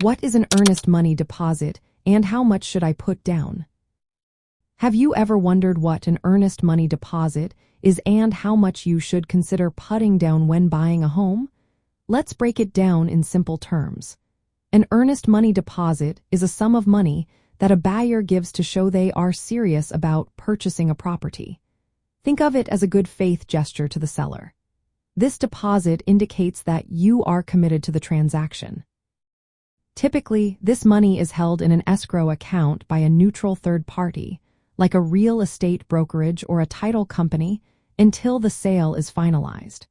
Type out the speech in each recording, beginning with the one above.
What is an earnest money deposit and how much should I put down? Have you ever wondered what an earnest money deposit is and how much you should consider putting down when buying a home? Let's break it down in simple terms. An earnest money deposit is a sum of money that a buyer gives to show they are serious about purchasing a property. Think of it as a good faith gesture to the seller. This deposit indicates that you are committed to the transaction. Typically, this money is held in an escrow account by a neutral third party, like a real estate brokerage or a title company, until the sale is finalized.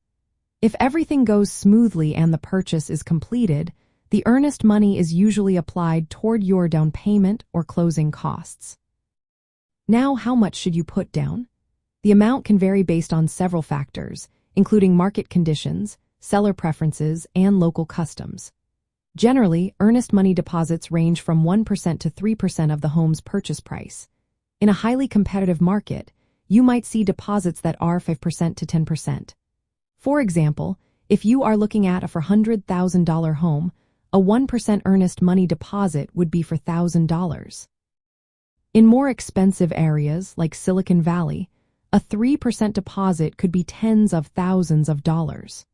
If everything goes smoothly and the purchase is completed, the earnest money is usually applied toward your down payment or closing costs. Now, how much should you put down? The amount can vary based on several factors, including market conditions, seller preferences, and local customs. Generally, earnest money deposits range from 1% to 3% of the home's purchase price. In a highly competitive market, you might see deposits that are 5% to 10%. For example, if you are looking at a $400,000 home, a 1% earnest money deposit would be for $1,000. In more expensive areas like Silicon Valley, a 3% deposit could be tens of thousands of dollars.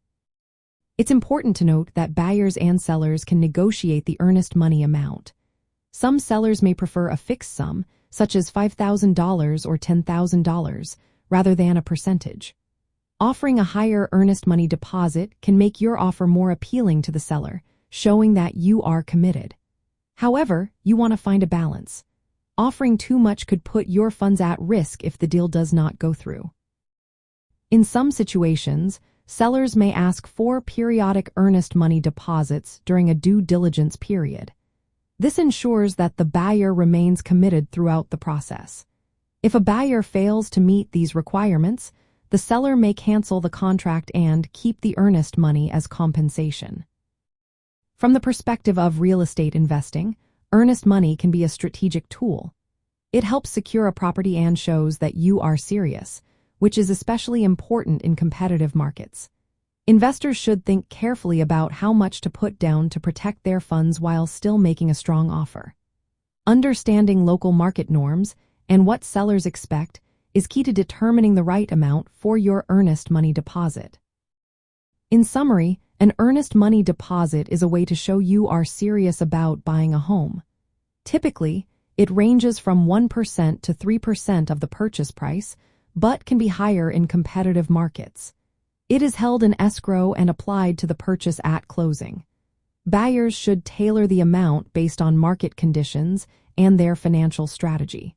It's important to note that buyers and sellers can negotiate the earnest money amount. Some sellers may prefer a fixed sum, such as $5,000 or $10,000, rather than a percentage. Offering a higher earnest money deposit can make your offer more appealing to the seller, showing that you are committed. However, you want to find a balance. Offering too much could put your funds at risk if the deal does not go through. In some situations, sellers may ask for periodic earnest money deposits during a due diligence period. This ensures that the buyer remains committed throughout the process. If a buyer fails to meet these requirements, the seller may cancel the contract and keep the earnest money as compensation. From the perspective of real estate investing, earnest money can be a strategic tool. It helps secure a property and shows that you are serious, which is especially important in competitive markets. Investors should think carefully about how much to put down to protect their funds while still making a strong offer. Understanding local market norms and what sellers expect is key to determining the right amount for your earnest money deposit. In summary, an earnest money deposit is a way to show you are serious about buying a home. Typically, it ranges from 1% to 3% of the purchase price, but can be higher in competitive markets. It is held in escrow and applied to the purchase at closing. Buyers should tailor the amount based on market conditions and their financial strategy.